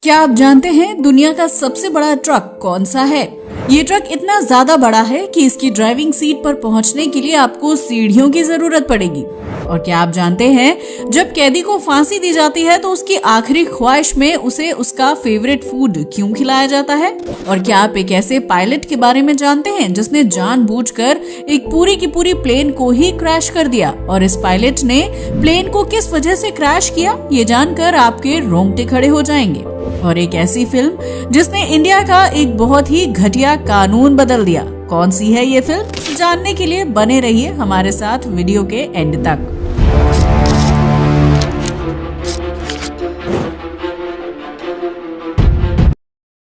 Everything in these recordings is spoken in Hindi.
क्या आप जानते हैं दुनिया का सबसे बड़ा ट्रक कौन सा है? ये ट्रक इतना ज्यादा बड़ा है कि इसकी ड्राइविंग सीट पर पहुंचने के लिए आपको सीढ़ियों की जरूरत पड़ेगी। और क्या आप जानते हैं जब कैदी को फांसी दी जाती है तो उसकी आखिरी ख्वाहिश में उसे उसका फेवरेट फूड क्यों खिलाया जाता है? और क्या आप एक ऐसे पायलट के बारे में जानते हैं जिसने जानबूझकर एक पूरी की पूरी प्लेन को ही क्रैश कर दिया? और इस पायलट ने प्लेन को किस वजह से क्रैश किया, ये जानकर आपके रोंगटे खड़े हो जाएंगे। और एक ऐसी फिल्म जिसने इंडिया का एक बहुत ही घटिया कानून बदल दिया, कौन सी है ये फिल्म? जानने के लिए बने रहिए हमारे साथ वीडियो के एंड तक।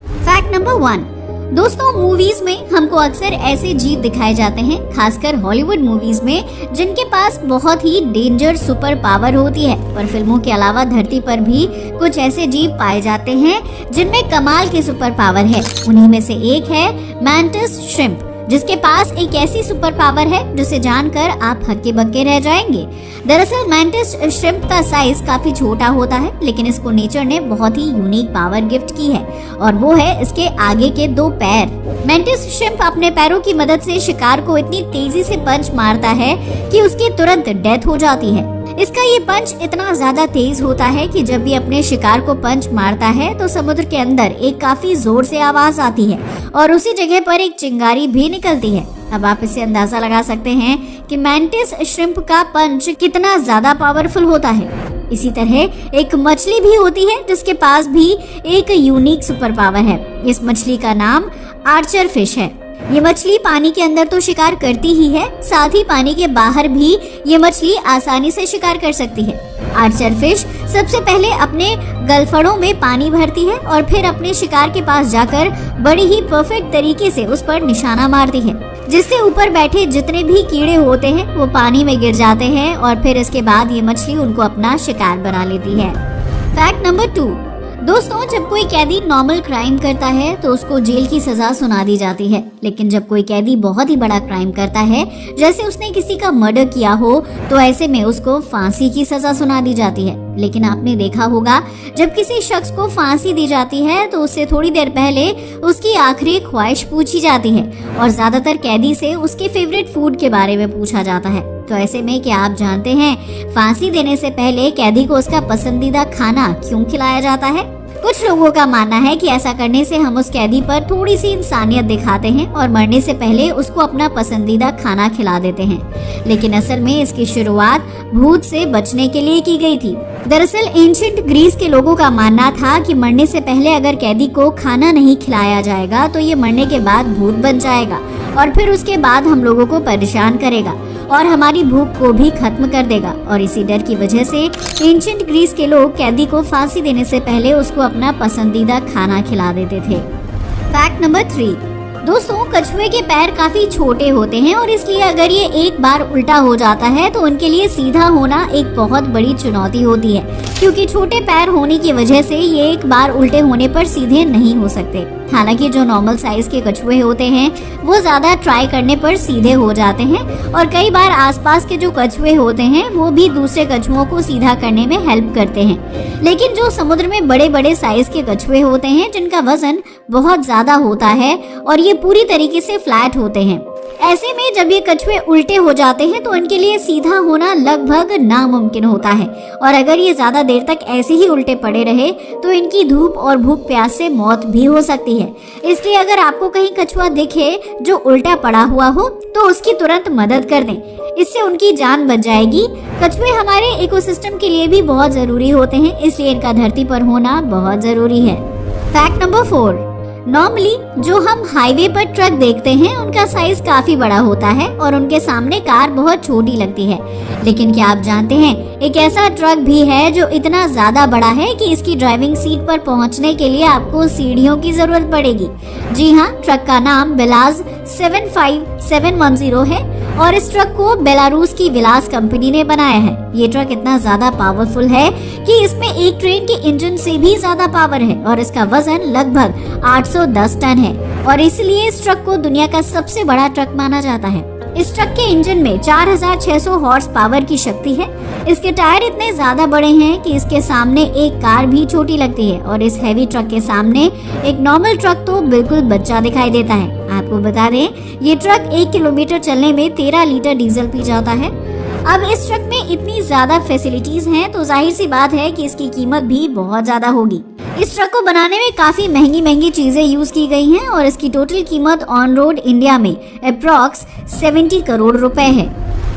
Fact number 1। दोस्तों, मूवीज में हमको अक्सर ऐसे जीव दिखाए जाते हैं, खासकर हॉलीवुड मूवीज में, जिनके पास बहुत ही डेंजर सुपर पावर होती है। पर फिल्मों के अलावा धरती पर भी कुछ ऐसे जीव पाए जाते हैं जिनमें कमाल के सुपर पावर है। उन्हीं में से एक है मैंटिस श्रिम्प, जिसके पास एक ऐसी सुपर पावर है जिसे जानकर आप हक्के बक्के रह जाएंगे। दरअसल मैंटिस श्रिम्प का साइज काफी छोटा होता है, लेकिन इसको नेचर ने बहुत ही यूनिक पावर गिफ्ट की है, और वो है इसके आगे के 2 पैर। मैंटिस श्रिम्प अपने पैरों की मदद से शिकार को इतनी तेजी से पंच मारता है कि उसकी तुरंत डेथ हो जाती है। इसका ये पंच इतना ज्यादा तेज होता है कि जब भी अपने शिकार को पंच मारता है तो समुद्र के अंदर एक काफी जोर से आवाज आती है और उसी जगह पर एक चिंगारी भी निकलती है। अब आप इससे अंदाजा लगा सकते हैं कि मैंटिस श्रिम्प का पंच कितना ज्यादा पावरफुल होता है। इसी तरह एक मछली भी होती है जिसके पास भी एक यूनिक सुपर पावर है। इस मछली का नाम आर्चर फिश है। ये मछली पानी के अंदर तो शिकार करती ही है, साथ ही पानी के बाहर भी ये मछली आसानी से शिकार कर सकती है। आर्चर फिश सबसे पहले अपने गलफड़ों में पानी भरती है और फिर अपने शिकार के पास जाकर बड़ी ही परफेक्ट तरीके से उस पर निशाना मारती है, जिससे ऊपर बैठे जितने भी कीड़े होते हैं वो पानी में गिर जाते हैं और फिर इसके बाद ये मछली उनको अपना शिकार बना लेती है। Fact number 2। दोस्तों, जब कोई कैदी नॉर्मल क्राइम करता है तो उसको जेल की सजा सुना दी जाती है, लेकिन जब कोई कैदी बहुत ही बड़ा क्राइम करता है, जैसे उसने किसी का मर्डर किया हो, तो ऐसे में उसको फांसी की सजा सुना दी जाती है। लेकिन आपने देखा होगा जब किसी शख्स को फांसी दी जाती है तो उससे थोड़ी देर पहले उसकी आखिरी ख्वाहिश पूछी जाती है और ज्यादातर कैदी से उसके फेवरेट फूड के बारे में पूछा जाता है। तो ऐसे में क्या आप जानते हैं फांसी देने से पहले कैदी को उसका पसंदीदा खाना क्यों खिलाया जाता है? कुछ लोगों का मानना है कि ऐसा करने से हम उस कैदी पर थोड़ी सी इंसानियत दिखाते हैं और मरने से पहले उसको अपना पसंदीदा खाना खिला देते हैं, लेकिन असल में इसकी शुरुआत भूत से बचने के लिए की गई थी। दरअसल एंशिएंट ग्रीस के लोगों का मानना था कि मरने से पहले अगर कैदी को खाना नहीं खिलाया जाएगा तो ये मरने के बाद भूत बन जाएगा और फिर उसके बाद हम लोगों को परेशान करेगा और हमारी भूख को भी खत्म कर देगा। और इसी डर की वजह से एंशिएंट ग्रीस के लोग कैदी को फांसी देने से पहले उसको अपना पसंदीदा खाना खिला देते थे। Fact number 3। दोस्तों, कछुए के पैर काफी छोटे होते हैं और इसलिए अगर ये एक बार उल्टा हो जाता है तो उनके लिए सीधा होना एक बहुत बड़ी चुनौती होती है, क्योंकि छोटे पैर होने की वजह से ये एक बार उल्टे होने पर सीधे नहीं हो सकते। हालांकि जो नॉर्मल साइज के कछुए होते हैं वो ज्यादा ट्राई करने पर सीधे हो जाते हैं और कई बार आसपास के जो कछुए होते हैं वो भी दूसरे कछुओं को सीधा करने में हेल्प करते हैं। लेकिन जो समुद्र में बड़े बड़े साइज के कछुए होते हैं जिनका वजन बहुत ज्यादा होता है और ये पूरी तरीके से फ्लैट होते हैं, ऐसे में जब ये कछुए उल्टे हो जाते हैं तो उनके लिए सीधा होना लगभग नामुमकिन होता है और अगर ये ज्यादा देर तक ऐसे ही उल्टे पड़े रहे तो इनकी धूप और भूख प्यास से मौत भी हो सकती है। इसलिए अगर आपको कहीं कछुआ दिखे जो उल्टा पड़ा हुआ हो तो उसकी तुरंत मदद कर दें, इससे उनकी जान बच जाएगी। कछुए हमारे इकोसिस्टम के लिए भी बहुत जरूरी होते हैं, इसलिए इनका धरती पर होना बहुत जरूरी है। Fact number 4। नॉर्मली जो हम हाईवे पर ट्रक देखते हैं उनका साइज काफी बड़ा होता है और उनके सामने कार बहुत छोटी लगती है, लेकिन क्या आप जानते हैं एक ऐसा ट्रक भी है जो इतना ज्यादा बड़ा है कि इसकी ड्राइविंग सीट पर पहुंचने के लिए आपको सीढ़ियों की जरूरत पड़ेगी। जी हाँ, ट्रक का नाम बेलाज 75710 है और इस ट्रक को बेलारूस की विलास कंपनी ने बनाया है। ये ट्रक इतना ज्यादा पावरफुल है कि इसमें एक ट्रेन के इंजन से भी ज्यादा पावर है और इसका वजन लगभग 810 टन है और इसलिए इस ट्रक को दुनिया का सबसे बड़ा ट्रक माना जाता है। इस ट्रक के इंजन में 4600 हॉर्स पावर की शक्ति है। इसके टायर इतने ज्यादा बड़े हैं कि इसके सामने एक कार भी छोटी लगती है और इस हैवी ट्रक के सामने एक नॉर्मल ट्रक तो बिल्कुल बच्चा दिखाई देता है। आपको बता दें, ये ट्रक 1 किलोमीटर चलने में 13 लीटर डीजल पी जाता है। अब इस ट्रक में इतनी ज्यादा फैसिलिटीज हैं तो जाहिर सी बात है कि इसकी कीमत भी बहुत ज्यादा होगी। इस ट्रक को बनाने में काफी महंगी चीजें यूज की गई हैं और इसकी टोटल कीमत ऑन रोड इंडिया में अप्रॉक्स 70 करोड़ रुपए है।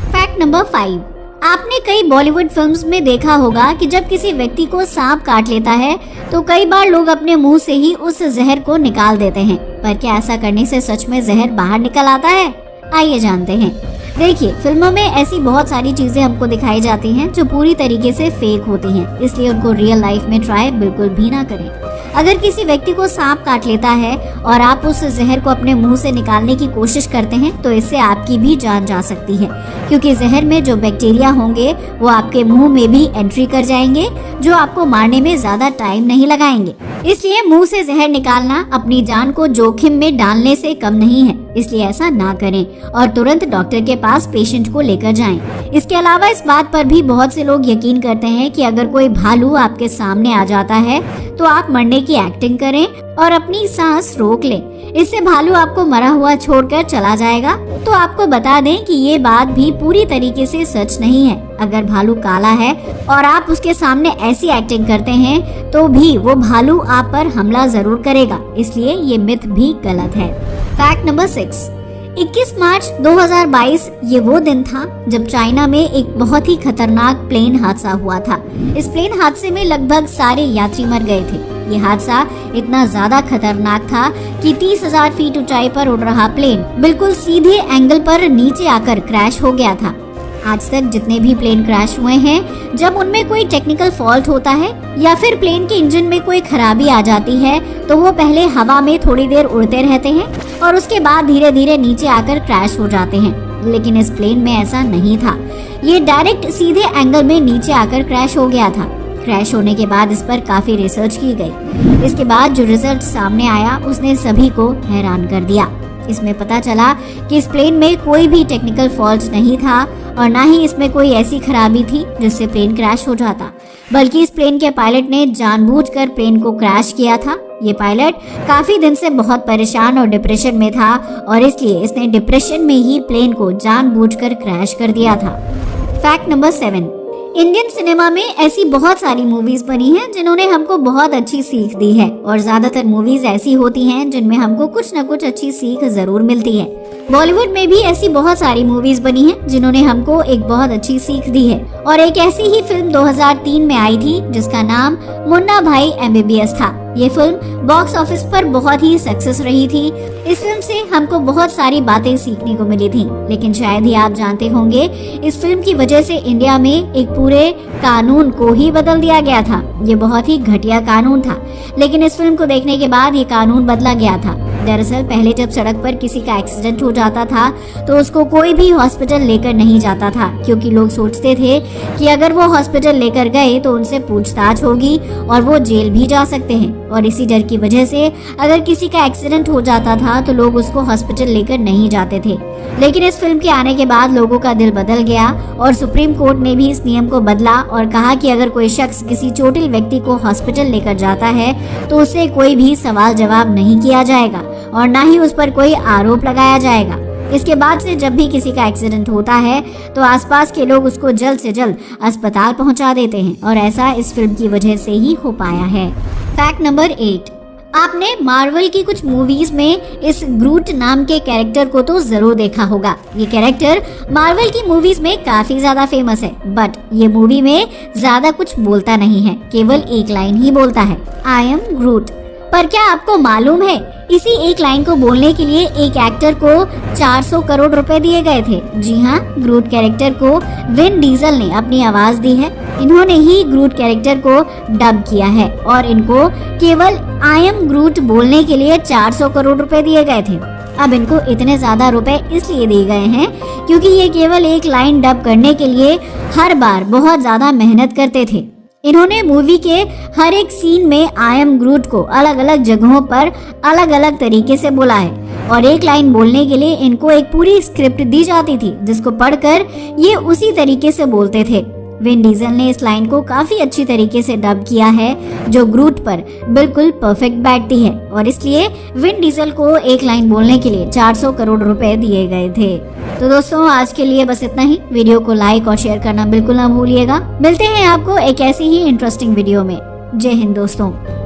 फैक्ट नंबर 5, आपने कई बॉलीवुड फिल्म्स में देखा होगा कि जब किसी व्यक्ति को सांप काट लेता है तो कई बार लोग अपने मुंह से ही उस जहर को निकाल देते हैं, पर क्या ऐसा करने से सच में जहर बाहर निकल आता है? आइए जानते हैं। देखिए, फिल्मों में ऐसी बहुत सारी चीजें हमको दिखाई जाती हैं जो पूरी तरीके से फेक होती हैं, इसलिए उनको रियल लाइफ में ट्राई बिल्कुल भी ना करें। अगर किसी व्यक्ति को सांप काट लेता है और आप उस जहर को अपने मुंह से निकालने की कोशिश करते हैं तो इससे आपकी भी जान जा सकती है, क्योंकि जहर में जो बैक्टीरिया होंगे वो आपके मुंह में भी एंट्री कर जाएंगे, जो आपको मारने में ज्यादा टाइम नहीं लगाएंगे। इसलिए मुंह से जहर निकालना अपनी जान को जोखिम में डालने से कम नहीं है, इसलिए ऐसा ना करें और तुरंत डॉक्टर के पास पेशेंट को लेकर जाएं। इसके अलावा इस बात पर भी बहुत से लोग यकीन करते हैं कि अगर कोई भालू आपके सामने आ जाता है तो आप मरने की एक्टिंग करें और अपनी सांस रोक लें, इससे भालू आपको मरा हुआ छोड़कर चला जाएगा। तो आपको बता दें कि ये बात भी पूरी तरीके से सच नहीं है। अगर भालू काला है और आप उसके सामने ऐसी एक्टिंग करते हैं तो भी वो भालू आप पर हमला जरूर करेगा, इसलिए ये मिथ भी गलत है। फैक्ट नंबर 6, 21 मार्च 2022 ये वो दिन था जब चाइना में एक बहुत ही खतरनाक प्लेन हादसा हुआ था। इस प्लेन हादसे में लगभग सारे यात्री मर गए थे। ये हादसा इतना ज्यादा खतरनाक था कि 30,000 फीट ऊंचाई पर उड़ रहा प्लेन बिल्कुल सीधे एंगल पर नीचे आकर क्रैश हो गया था। आज तक जितने भी प्लेन क्रैश हुए हैं, जब उनमें कोई टेक्निकल फॉल्ट होता है या फिर प्लेन के इंजन में कोई खराबी आ जाती है तो वो पहले हवा में थोड़ी देर उड़ते रहते हैं और उसके बाद धीरे धीरे नीचे आकर क्रैश हो जाते हैं। लेकिन इस प्लेन में ऐसा नहीं था, ये डायरेक्ट सीधे एंगल में नीचे आकर क्रैश हो गया था। क्रैश होने के बाद इस पर काफी रिसर्च की गई। इसके बाद जो रिजल्ट सामने आया उसने सभी को हैरान कर दिया। इसमें पता चला कि इस प्लेन में कोई भी टेक्निकल फॉल्ट नहीं था और ना ही इसमें कोई ऐसी खराबी थी जिससे प्लेन क्रैश हो जाता, बल्कि इस प्लेन के पायलट ने जानबूझकर प्लेन को क्रैश किया था। ये पायलट काफी दिन से बहुत परेशान और डिप्रेशन में था और इसलिए इसने डिप्रेशन में ही प्लेन को जानबूझकर क्रैश कर दिया था। फैक्ट नंबर 7, इंडियन सिनेमा में ऐसी बहुत सारी मूवीज बनी हैं जिन्होंने हमको बहुत अच्छी सीख दी है और ज्यादातर मूवीज ऐसी होती हैं जिनमें हमको कुछ न कुछ अच्छी सीख जरूर मिलती है। बॉलीवुड में भी ऐसी बहुत सारी मूवीज बनी हैं जिन्होंने हमको एक बहुत अच्छी सीख दी है और एक ऐसी ही फिल्म 2003 में आई थी जिसका नाम मुन्ना भाई MBBS था। ये फिल्म बॉक्स ऑफिस पर बहुत ही सक्सेस रही थी। इस फिल्म से हमको बहुत सारी बातें सीखने को मिली थी, लेकिन शायद ही आप जानते होंगे इस फिल्म की वजह से इंडिया में एक पूरे कानून को ही बदल दिया गया था। ये बहुत ही घटिया कानून था, लेकिन इस फिल्म को देखने के बाद ये कानून बदला गया था। दरअसल पहले जब सड़क पर किसी का एक्सीडेंट हो जाता था तो उसको कोई भी हॉस्पिटल लेकर नहीं जाता था, क्योंकि लोग सोचते थे कि अगर वो हॉस्पिटल लेकर गए तो उनसे पूछताछ होगी और वो जेल भी जा सकते हैं। और इसी डर की वजह से अगर किसी का एक्सीडेंट हो जाता था तो लोग उसको हॉस्पिटल लेकर नहीं जाते थे। लेकिन इस फिल्म के आने के बाद लोगों का दिल बदल गया और सुप्रीम कोर्ट ने भी इस नियम को बदला और कहा कि अगर कोई शख्स किसी चोटिल व्यक्ति को हॉस्पिटल लेकर जाता है तो उससे कोई भी सवाल जवाब नहीं किया जाएगा और ना ही उस पर कोई आरोप लगाया जाएगा। इसके बाद से जब भी किसी का एक्सीडेंट होता है तो आसपास के लोग उसको जल्द से जल्द अस्पताल पहुंचा देते हैं और ऐसा इस फिल्म की वजह से ही हो पाया है। फैक्ट नंबर 8, आपने मार्वल की कुछ मूवीज में इस ग्रूट नाम के कैरेक्टर को तो जरूर देखा होगा। ये कैरेक्टर मार्वल की मूवीज में काफी ज्यादा फेमस है, बट ये मूवी में ज्यादा कुछ बोलता नहीं है, केवल एक लाइन ही बोलता है, आई एम ग्रूट। पर क्या आपको मालूम है इसी एक लाइन को बोलने के लिए एक एक्टर को 400 करोड़ रुपए दिए गए थे। जी हाँ, ग्रूट कैरेक्टर को विन डीजल ने अपनी आवाज दी है। इन्होंने ही ग्रूट कैरेक्टर को डब किया है और इनको केवल आई एम ग्रूट बोलने के लिए 400 करोड़ रुपए दिए गए थे। अब इनको इतने ज्यादा रुपए इसलिए दिए गए हैं क्योंकि ये केवल एक लाइन डब करने के लिए हर बार बहुत ज्यादा मेहनत करते थे। इन्होंने मूवी के हर एक सीन में आई एम ग्रूट को अलग अलग जगहों पर अलग अलग तरीके से बोला है और एक लाइन बोलने के लिए इनको एक पूरी स्क्रिप्ट दी जाती थी जिसको पढ़कर ये उसी तरीके से बोलते थे। विन डीजल ने इस लाइन को काफी अच्छी तरीके से डब किया है, जो ग्रूट पर बिल्कुल परफेक्ट बैठती है, और इसलिए विन डीजल को एक लाइन बोलने के लिए 400 करोड़ रुपए दिए गए थे। तो दोस्तों आज के लिए बस इतना ही। वीडियो को लाइक और शेयर करना बिल्कुल ना भूलिएगा। मिलते हैं आपको एक ऐसी ही इंटरेस्टिंग वीडियो में। जय हिंद दोस्तों।